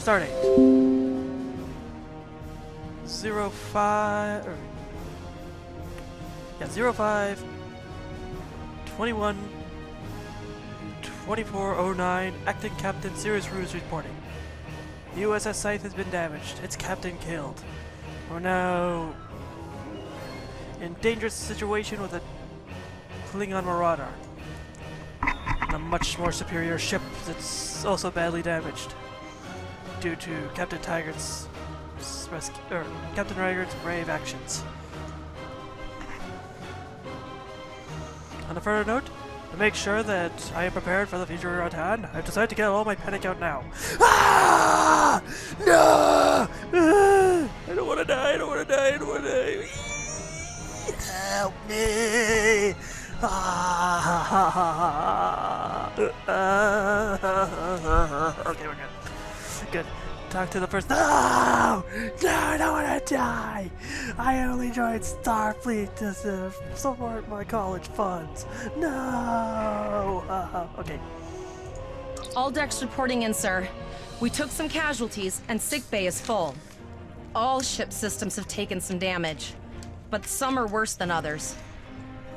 Stardate. 05 or yeah, 05 21 2409. Acting Captain, serious ruse reporting. The USS Scythe has been damaged. Its captain killed. We're now in dangerous situation with a Klingon marauder. A much more superior ship that's also badly damaged due to Captain Tyggart's Captain Reigert's brave actions. On a further note, to make sure that I am prepared for the future at hand, I've decided to get all my panic out now. Ah! No! Ah! I don't want to die, I don't want to die, I don't want to die. Help me! Ah! Okay, we're good. Good. Talk to the first. No! No, I don't want to die! I only joined Starfleet to support my college funds. No! Okay. All decks reporting in, sir. We took some casualties, and sickbay is full. All ship systems have taken some damage, but some are worse than others.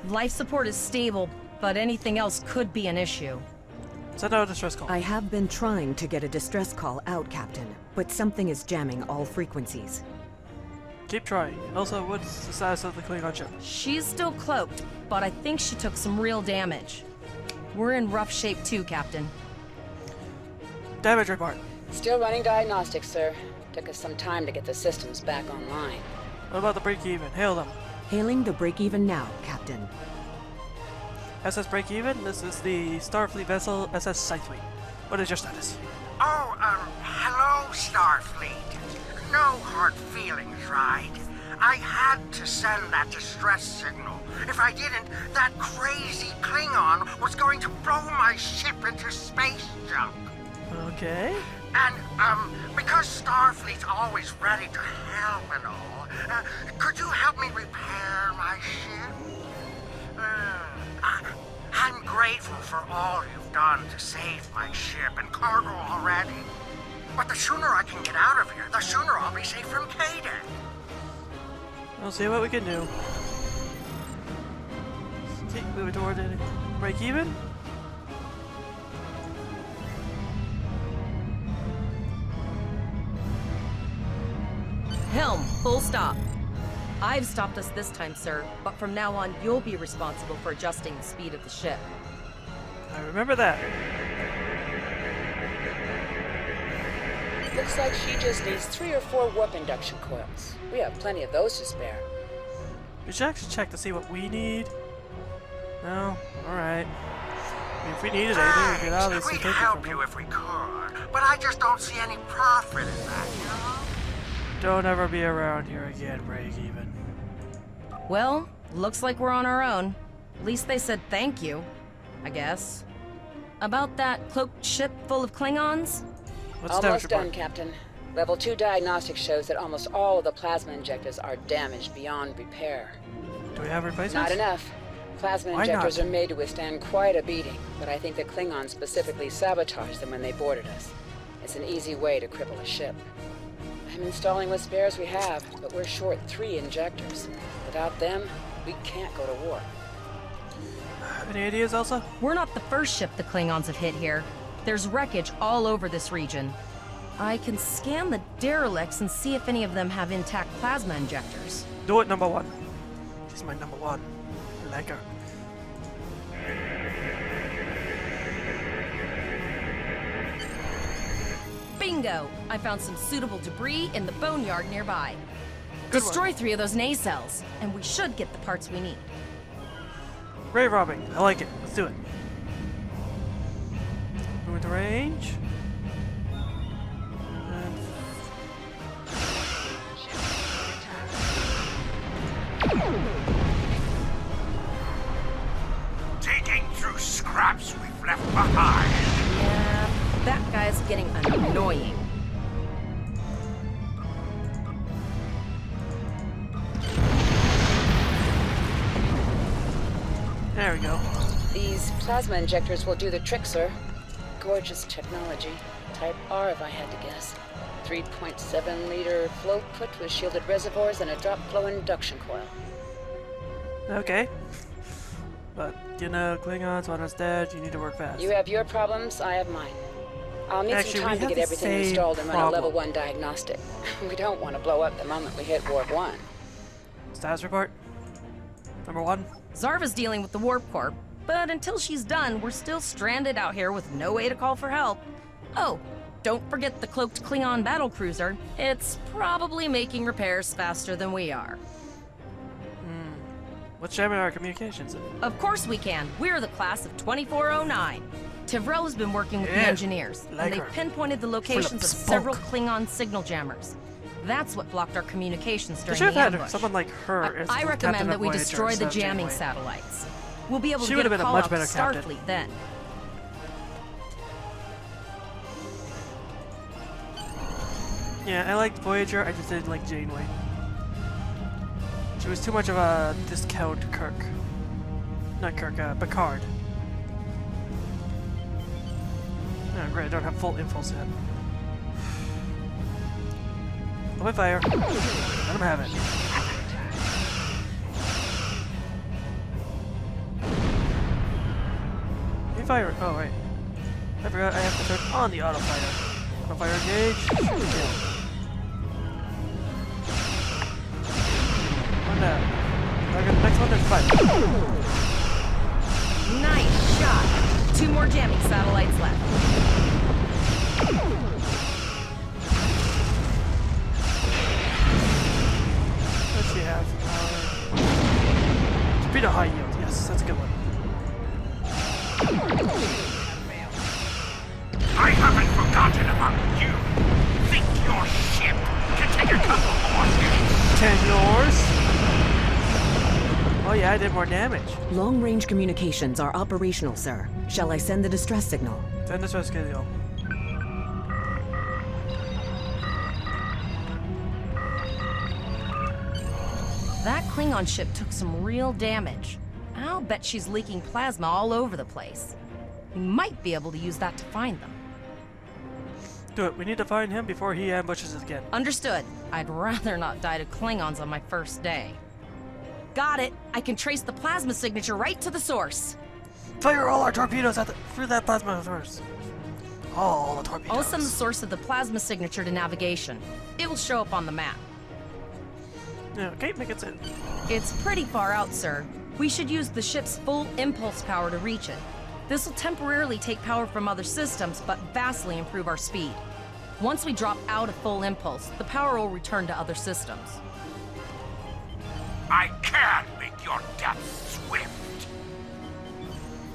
Life support is stable, but anything else could be an issue. Send out a distress call. I have been trying to get a distress call out, Captain, but something is jamming all frequencies. Keep trying. Also, what's the status of the Klingon ship? She's still cloaked, but I think she took some real damage. We're in rough shape too, Captain. Damage report. Still running diagnostics, sir. Took us some time to get the systems back online. What about the break-even? Hail them. Hailing the break-even now, Captain. SS break-even? This is the Starfleet vessel SS Scythwing. What is your status? Oh, hello, Starfleet. No hard feelings, right? I had to send that distress signal. If I didn't, that crazy Klingon was going to blow my ship into space junk. Okay. And, because Starfleet's always ready to help and all, could you help me repair my ship? I'm grateful for all you've done to save my ship and cargo already. But the sooner I can get out of here, the sooner I'll be safe from K-Deck. We'll see what we can do. Keep moving toward it. Break even? Helm, full stop. I've stopped us this time, sir, but from now on, you'll be responsible for adjusting the speed of the ship. I remember that. Looks like she just needs 3 or 4 warp induction coils. We have plenty of those to spare. We should actually check to see what we need. No? Alright. If we needed anything, we could obviously We'd take it help from you them. if we could, but I just don't see any profit in that, you know? Don't ever be around here again, break even. Well, looks like we're on our own. At least they said thank you, I guess. About that cloaked ship full of Klingons? What's the damage Almost done, report? Captain. Level 2 diagnostics shows that almost all of the plasma injectors are damaged beyond repair. Do we have replacements? Not enough. Plasma Why injectors not? are made to withstand quite a beating, but I think the Klingons specifically sabotaged them when they boarded us. It's an easy way to cripple a ship. I'm installing what spares we have, but we're short 3 injectors. Without them, we can't go to war. Any ideas, Elsa? We're not the first ship the Klingons have hit here. There's wreckage all over this region. I can scan the derelicts and see if any of them have intact plasma injectors. Do it, number 1. She's my number 1. I like her. Bingo! I found some suitable debris in the boneyard nearby. Good Destroy one. 3 of those nacelles, and we should get the parts we need. Grave robbing. I like it. Let's do it. Move into range. And Digging through scraps we've left behind. Yeah, that guy's getting annoying. there we go. These plasma injectors will do the trick, sir. Gorgeous technology. Type R, if I had to guess. 3.7-liter flow put with shielded reservoirs and a drop flow induction coil. Okay. But, you know, Klingons, when it's dead, you need to work fast. You have your problems, I have mine. I'll need Actually, some time we to have get the everything same installed and run a level problem. 1 diagnostic. We don't want to blow up the moment we hit Warp 1. Status report. Number 1. Zarva's dealing with the Warp Corp, but until she's done, we're still stranded out here with no way to call for help. Oh, don't forget the cloaked Klingon battlecruiser. It's probably making repairs faster than we are. What's jamming our communications? Of course we can. We're the class of 2409. Tivrel has been working with the Yeah, engineers, like and her. they've pinpointed the locations of smoke. several Klingon signal jammers. That's what blocked our communications They during should the have ambush. had someone like her as I the captain recommend of that we Voyager destroy the instead of jamming Janeway. satellites. We'll be able She to would get have a been a call much out to better captain. Starfleet then. Yeah, I liked Voyager, I just didn't like Janeway. She was too much of a discount Kirk. Not Kirk, Picard. Oh, great, I don't have full impulse yet. Open fire. Let him have it. Hey, fire. Oh, right. I forgot I have to turn on the auto fire. Auto fire engage. Shoot, kill. One down. Okay, the next one, there's 5. Nice shot. 2 more jamming satellites left. What does she have? Speed of high yield. Yes, that's a good one. I haven't forgotten about you. Think your ship can take a couple more hits. Can yours? Oh yeah, I did more damage. Long-range communications are operational, sir. Shall I send the distress signal? Send this schedule. That Klingon ship took some real damage. I'll bet she's leaking plasma all over the place. We might be able to use that to find them. Do it. We need to find him before he ambushes us again. Understood. I'd rather not die to Klingons on my first day. Got it. I can trace the plasma signature right to the source. Fire all our torpedoes at through that plasma source. All the torpedoes. I'll send the source of the plasma signature to navigation. It will show up on the map. Yeah, okay, make it sit. It's pretty far out, sir. We should use the ship's full impulse power to reach it. This will temporarily take power from other systems, but vastly improve our speed. Once we drop out of full impulse, the power will return to other systems. I can make your death swift.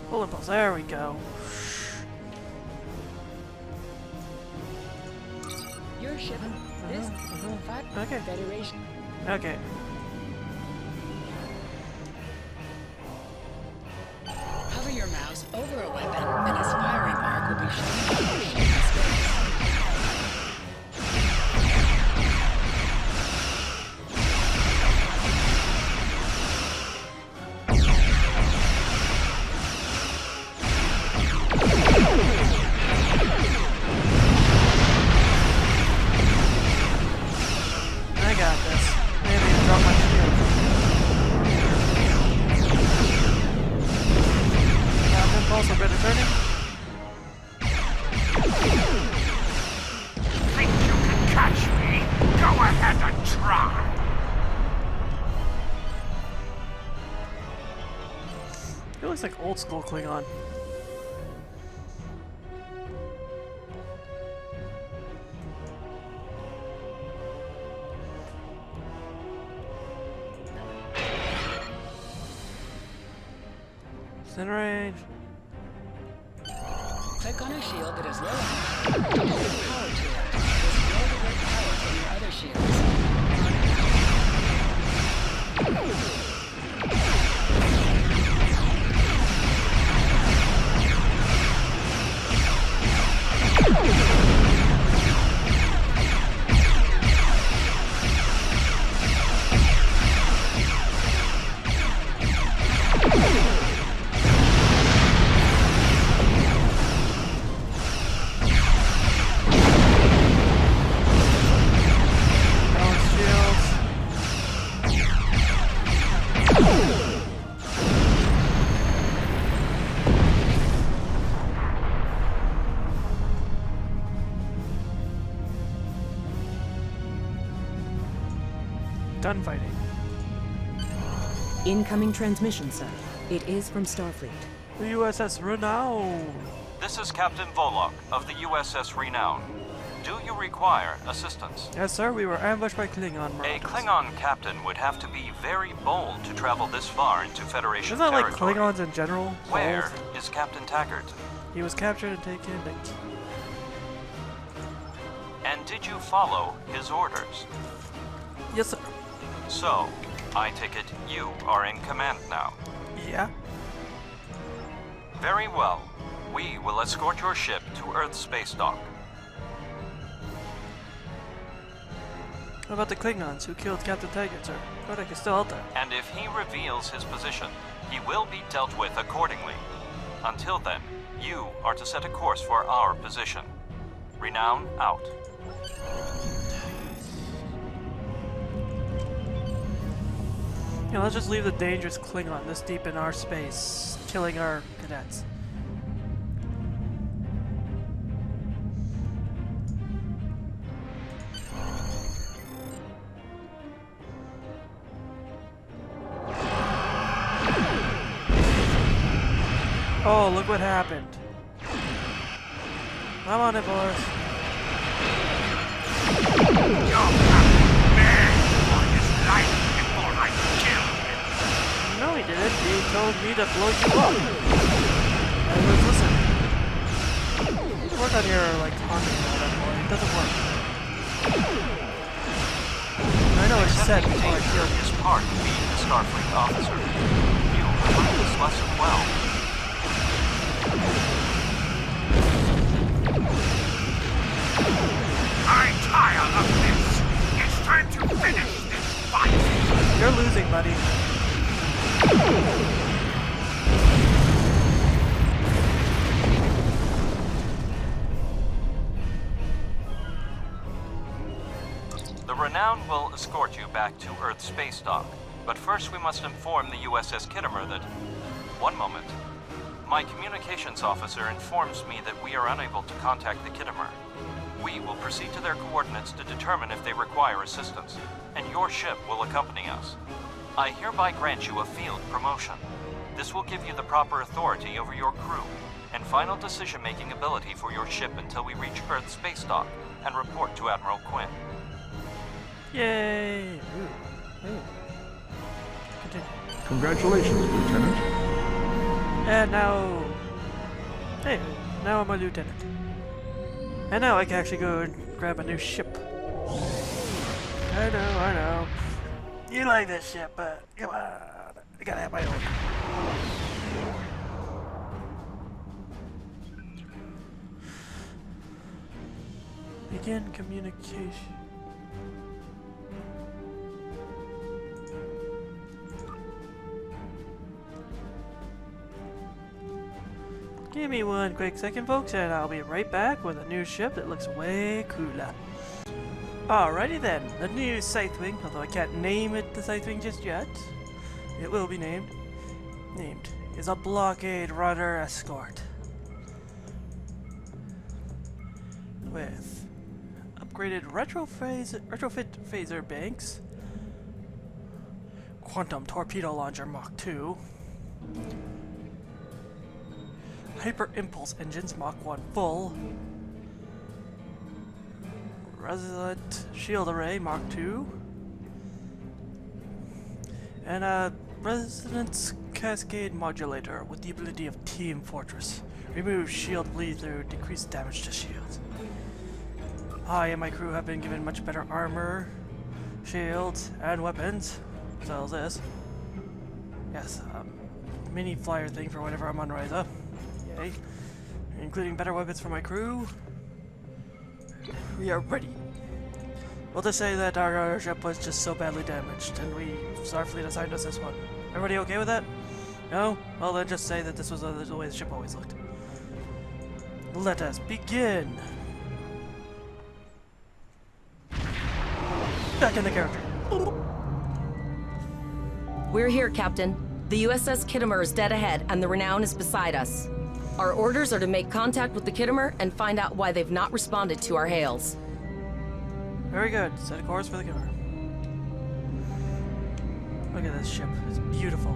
Full impulse. There we go. Your ship. This Okay. Federation. Okay. Hover your mouse over a weapon, and its firing arc will be shown on your ship in space. I got this. Maybe I drop my shield. Impulse or better turning. Think you can catch me? Go ahead and try. It looks like old school Klingon. Center range. Click on a shield that is low enough. Power to it. This will divert power from your other shields. gunfighting. Incoming transmission, sir. It is from Starfleet. The USS Renown. This is Captain Volok of the USS Renown. Do you require assistance? Yes, sir. We were ambushed by Klingon A marauders. Klingon captain would have to be very bold to travel this far into Federation Isn't that like territory. Klingons in general? Where Bold. is Captain Taggart? He was captured and taken. And did you follow his orders? Yes, sir. So, I take it you are in command now. Yeah. Very well. We will escort your ship to Earth's space dock. What about the Klingons who killed Captain Taggart, sir? Kodak is still out there. And if he reveals his position, he will be dealt with accordingly. Until then, you are to set a course for our position. Renown out. Yeah, let's just leave the dangerous Klingon this deep in our space, killing our cadets. Oh, look what happened. I'm on it, boys. No, he didn't. He told me to blow you up. I was listening. We're not here, like, talking about that boy. It doesn't work. I know it's said before I killed you. Is part of being a Starfleet officer. You have learned this lesson well. I'm tired of this. It's time to finish this fight. You're losing, buddy. The Renown will escort you back to Earth's space dock. But first we must inform the USS Kittimer that... One moment. My communications officer informs me that we are unable to contact the Kittimer. We will proceed to their coordinates to determine if they require assistance, and your ship will accompany us. I hereby grant you a field promotion. This will give you the proper authority over your crew, and final decision-making ability for your ship until we reach Earth's space dock and report to Admiral Quinn. Yay! Ooh. Continue. Congratulations, Lieutenant. And now... Hey, now I'm a lieutenant. And now I can actually go and grab a new ship. I know. You like this ship, but come on. I gotta have my own. Begin communication. Give me one quick second, folks, and I'll be right back with a new ship that looks way cooler. Alrighty then, the new Scythwing, although I can't name it the Scythwing just yet. It will be named, is a blockade runner escort. With upgraded retrofit phaser banks, quantum torpedo launcher Mach 2, hyper impulse engines Mach 1 full, resilient shield array Mach 2, and a resonance cascade modulator with the ability of Team Fortress. Remove shield bleed through, decrease damage to shields. I and my crew have been given much better armor, shields, and weapons. So is this. Yes, mini flyer thing for whenever I'm on Ryza. Yay. Including better weapons for my crew. We are ready. We'll just say that our ship was just so badly damaged, and Starfleet assigned us this one. Everybody okay with that? No? Well then just say that this was the way the ship always looked. Let us begin! Back in the character. We're here, Captain. The USS Kittimer is dead ahead, and the Renown is beside us. Our orders are to make contact with the Kittimer and find out why they've not responded to our hails. Very good. Set a course for the Kittimer. Look at this ship. It's beautiful.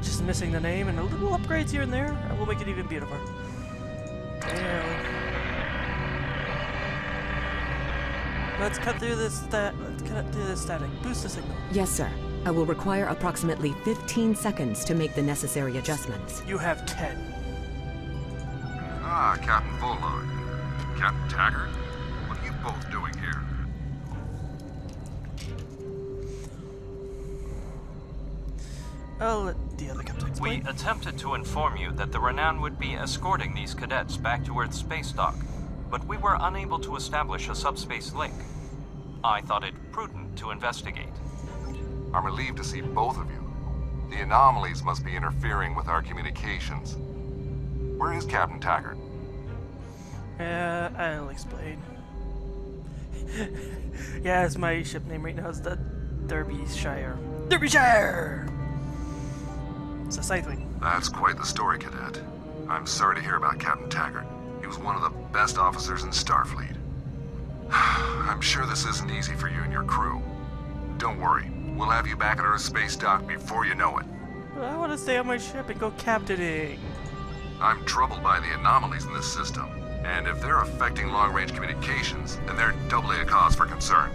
Just missing the name and a little upgrades here and there. That will make it even beautiful. Yeah. Let's cut through this static. Boost the signal. Yes, sir. I will require approximately 15 seconds to make the necessary adjustments. You have 10. Ah, Captain Volog. Captain Taggart? What are you both doing here? I'll let the other captain We explain. attempted to inform you that the Renown would be escorting these cadets back to Earth's space dock, but we were unable to establish a subspace link. I thought it prudent to investigate. I'm relieved to see both of you. The anomalies must be interfering with our communications. Where is Captain Taggart? I'll explain. Yes, my ship name right now is the Derbyshire. Derbyshire! It's a Scythwing. That's quite the story, Cadet. I'm sorry to hear about Captain Taggart. He was one of the best officers in Starfleet. I'm sure this isn't easy for you and your crew. Don't worry. We'll have you back at Earth space dock before you know it. I want to stay on my ship and go captaining. I'm troubled by the anomalies in this system. And if they're affecting long-range communications, then they're doubly a cause for concern.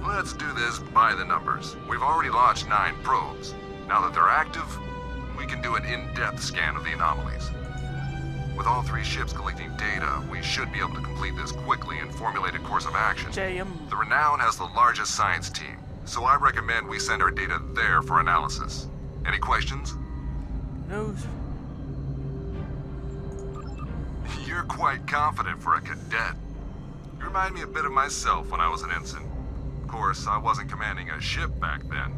Let's do this by the numbers. We've already launched 9 probes. Now that they're active, we can do an in-depth scan of the anomalies. With all 3 ships collecting data, we should be able to complete this quickly and formulate a course of action. The Renown has the largest science team, so I recommend we send our data there for analysis. Any questions? No. You're quite confident for a cadet. You remind me a bit of myself when I was an ensign. Of course, I wasn't commanding a ship back then.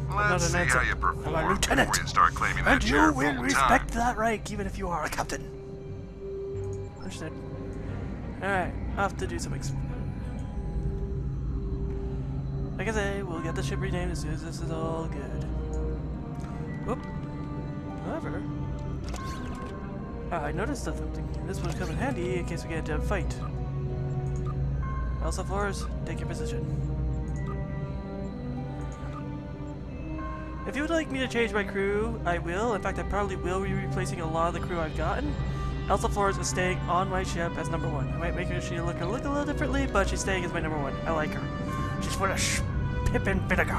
Let's see how you perform I'm a lieutenant. before you start claiming that And you chair will full respect time. that rank even if you are a captain. Understood. Alright, off to do some like I say, we'll get the ship renamed as soon as this is all good. Whoop. However, I noticed something. This would come in handy in case we get into a fight. Elsa Flores, take your position. If you would like me to change my crew, I will. In fact, I probably will be replacing a lot of the crew I've gotten. Elsa Flores is staying on my ship as number 1. I might make her she look a little differently, but she's staying as my number 1. I like her. She's full of pip and vinegar.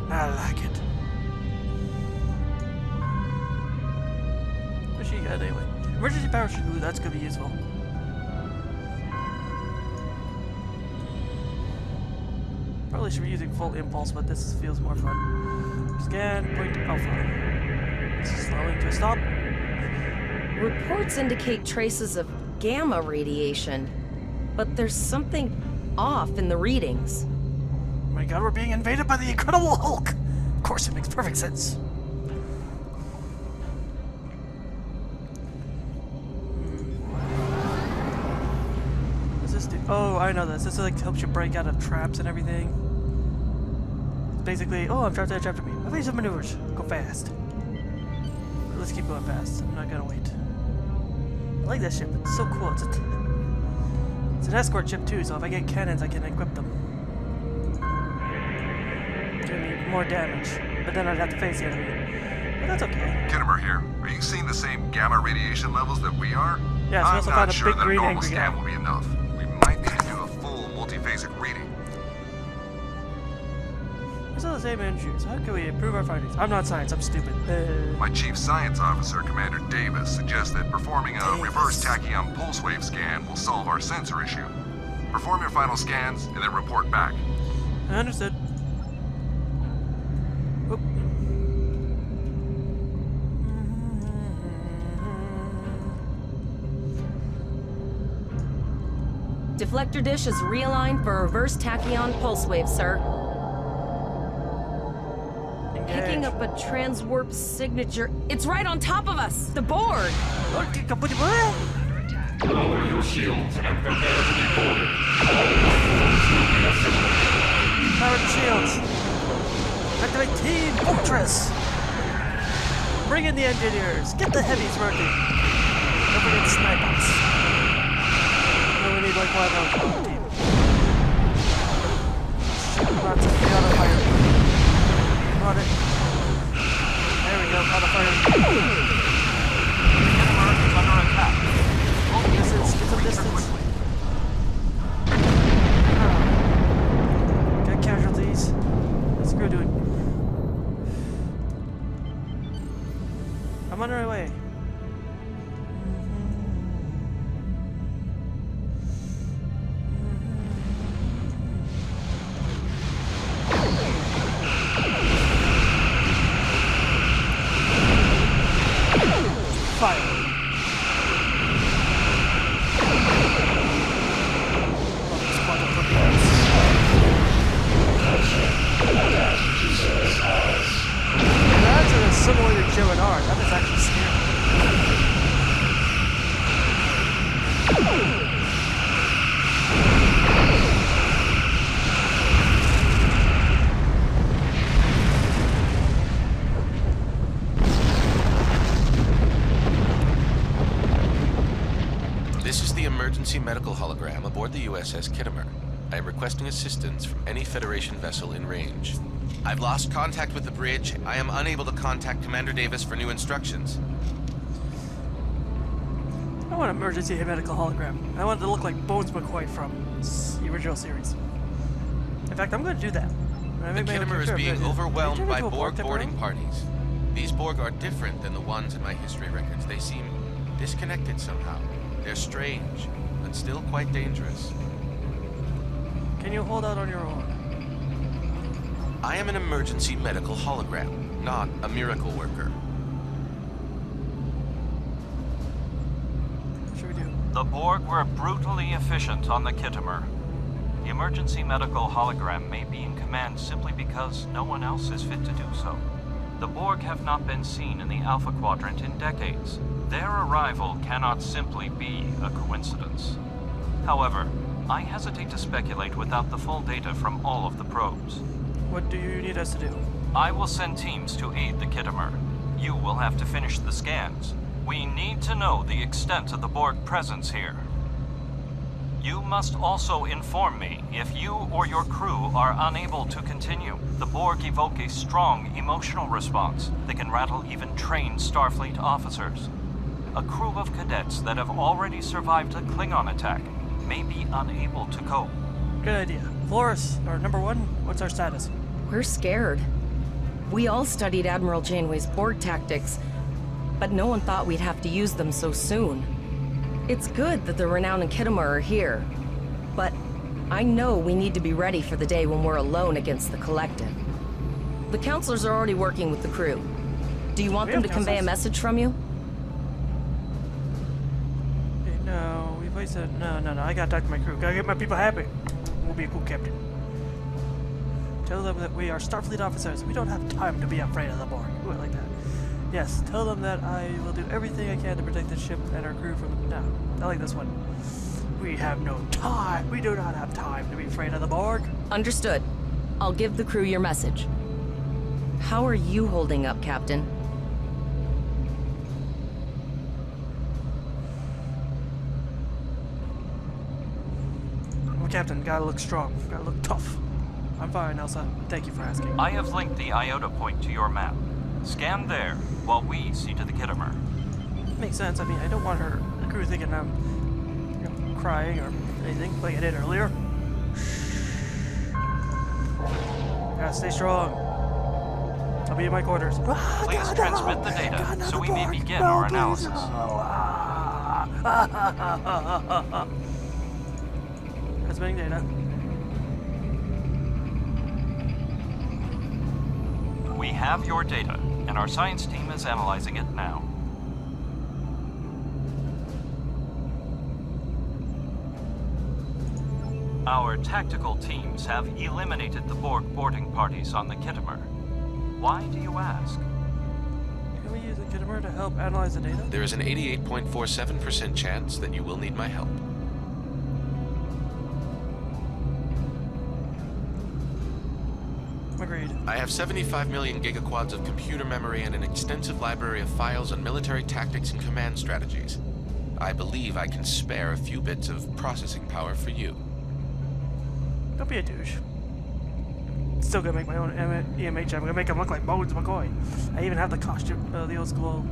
I like it. What's she got anyway? Emergency parachute. Ooh, that's gonna be useful. Probably should be using full impulse, but this feels more fun. Scan point alpha. Slowing to a stop. Reports indicate traces of gamma radiation, but there's something off in the readings. Oh my god, we're being invaded by the Incredible Hulk! Of course, it makes perfect sense. What's this do? Oh, I know this. This is like helps you break out of traps and everything. Basically, oh, I'm trapped there, trapped me. Evasive maneuvers. Go fast. Let's keep going fast. I'm not gonna wait. I like that ship. It's so cool. It's an escort ship too, so if I get cannons, I can equip them. It's gonna be more damage, but then I'd have to face the enemy. But that's okay. Kittimer here. Are you seeing the same gamma radiation levels that we are? Yes, we I'm also not found a sure big that a green normal angry scan guy. will be enough. We might need to do a full multiphasic reading. We're still the same engines. How can we improve our findings? I'm not science. I'm stupid. My chief science officer, Commander Davis, suggests that performing a reverse tachyon pulse wave scan will solve our sensor issue. Perform your final scans and then report back. I understood. Oop. Deflector dish is realigned for reverse tachyon pulse wave, sir. Picking up a transwarp signature. It's right on top of us! The board! Lower your shields and prepare to be boarded. Power the shields. Activate Team Fortress. Bring in the engineers. Get the heavies working. Don't forget snipers. No, we need like 1 of them. Team. Lots of the auto fire. hologram aboard the USS Kittimer. I am requesting assistance from any Federation vessel in range. I've lost contact with the bridge. I am unable to contact Commander Davis for new instructions. I want an emergency medical hologram. I want it to look like Bones McCoy from the original series. In fact, I'm going to do that. The Kittimer is being overwhelmed by Borg boarding party. parties. These Borg are different than the ones in my history records. They seem disconnected somehow. They're strange, but still quite dangerous. Can you hold out on your own? I am an emergency medical hologram, not a miracle worker. What should we do? The Borg were brutally efficient on the Kittimer. The emergency medical hologram may be in command simply because no one else is fit to do so. The Borg have not been seen in the Alpha Quadrant in decades. Their arrival cannot simply be a coincidence. However, I hesitate to speculate without the full data from all of the probes. What do you need us to do? I will send teams to aid the Kittimer. You will have to finish the scans. We need to know the extent of the Borg presence here. You must also inform me if you or your crew are unable to continue. The Borg evoke a strong emotional response that can rattle even trained Starfleet officers. A crew of cadets that have already survived a Klingon attack may be unable to cope. Good idea. Flores, or number one, what's our status? We're scared. We all studied Admiral Janeway's Borg tactics, but no one thought we'd have to use them so soon. It's good that the Renown and Kittimer are here, but I know we need to be ready for the day when we're alone against the Collective. The counselors are already working with the crew. Do you want We them have to convey a counselors? message from you? Okay, no, we wasted. No. I gotta talk to my crew. Gotta get my people happy. We'll be a cool captain. Tell them that we are Starfleet officers. We don't have time to be afraid of the Borg. Ooh, I like that. Yes, tell them that I will do everything I can to protect the ship and our crew from. No, I like this one. We have no time. We do not have time to be afraid of the Borg. Understood. I'll give the crew your message. How are you holding up, Captain? I'm a captain. Gotta look strong. Gotta look tough. I'm fine, Elsa. Thank you for asking. I have linked the Iota point to your map. Scan there while we see to the Kittimer. Makes sense. I mean, I don't want the crew thinking I'm crying or anything like I did earlier. Gotta stay strong. I'll be in my quarters. Please transmit the data so we may begin our analysis. Transmitting data. We have your data, and our science team is analyzing it now. Our tactical teams have eliminated the Borg boarding parties on the Kittimer. Why do you ask? Can we use the Kittimer to help analyze the data? There is an 88.47% chance that you will need my help. Agreed. I have 75 million gigaquads of computer memory and an extensive library of files on military tactics and command strategies. I believe I can spare a few bits of processing power for you. Don't be a douche. Still gonna make my own EMH. I'm gonna make him look like Bones McCoy. I even have the costume, the old school.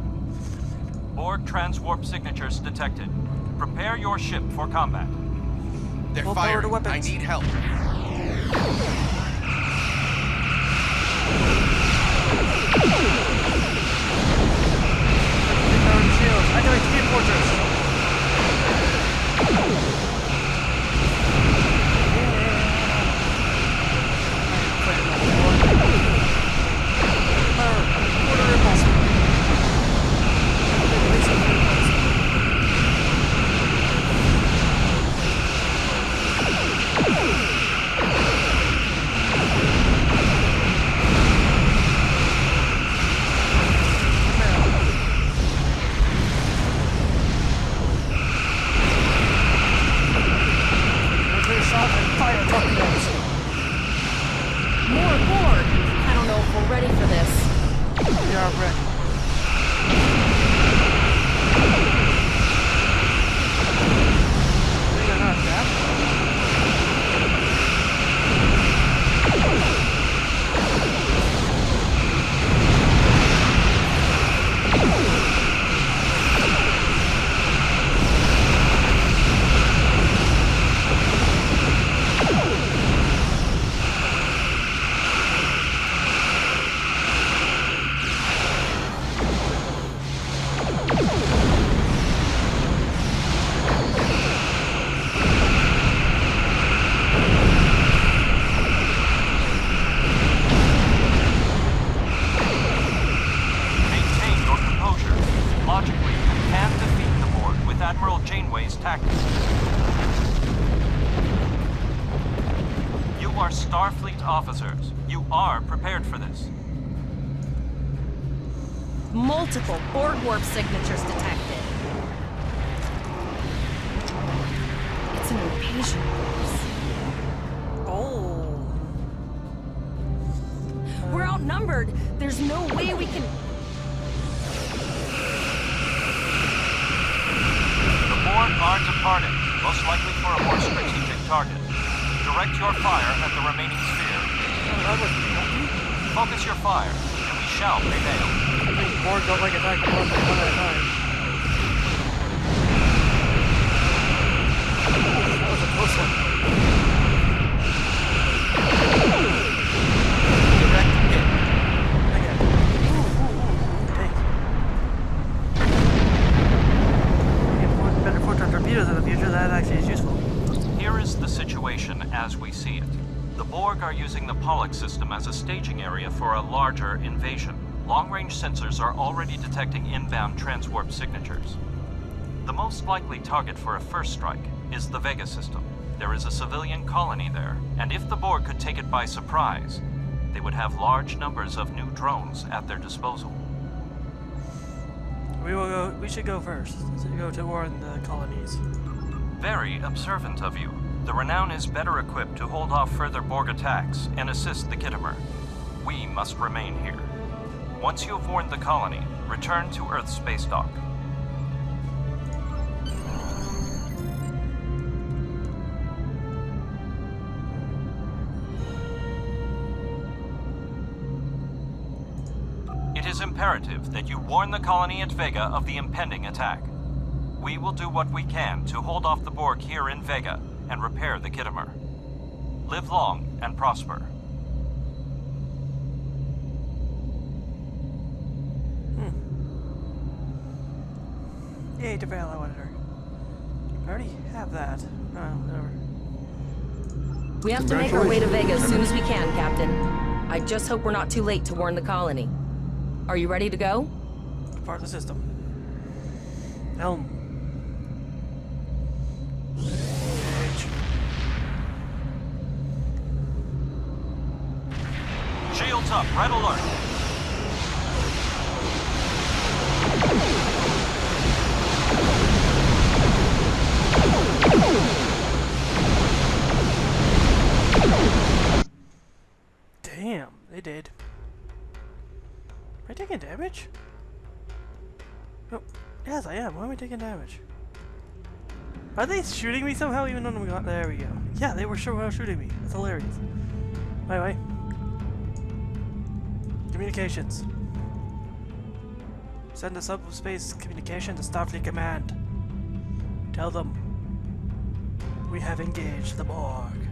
Borg transwarp signatures detected. Prepare your ship for combat. They're Full power to firing. weapons. I need help. Shields. Activate Speed Fortress. More Borg! I don't know if we're ready for this. We are ready. They're not that. are Starfleet officers. You are prepared for this. Multiple Borg warp signatures detected. It's an invasion force. Oh. We're outnumbered. There's no way we can... The Borg are departing, most likely for a more strategic target. Direct your fire at the remaining sphere. Focus your fire, and we shall prevail. I think Borg don't like attack the Borg one at a time. That was a close one. Direct hit. Again. Take. Get better photon torpedoes in the future, that actually is useful. Here is the situation as we see it. The Borg are using the Pollock system as a staging area for a larger invasion. Long-range sensors are already detecting inbound transwarp signatures. The most likely target for a first strike is the Vega system. There is a civilian colony there, and if the Borg could take it by surprise, they would have large numbers of new drones at their disposal. We should go first. So go to warn the colonies. Very observant of you. The Renown is better equipped to hold off further Borg attacks and assist the Khitomer. We must remain here. Once you have warned the colony, return to Earth's space dock. It is imperative that you warn the colony at Vega of the impending attack. We will do what we can to hold off the Borg here in Vega and repair the Khitomer. Live long and prosper. Yay, Deval, I wanted her. I already have that. Whatever. We have to make our way to Vega as soon as we can, Captain. I just hope we're not too late to warn the colony. Are you ready to go? Part of the system. Helm. Shields up, red alert. Damn, they did. Am I taking damage? Oh, yes, I am. Why am I taking damage? Are they shooting me somehow even when we got... There we go. Yeah, they were somehow shooting me. That's hilarious. Wait. Communications. Send a subspace communication to Starfleet Command. Tell them we have engaged the Borg.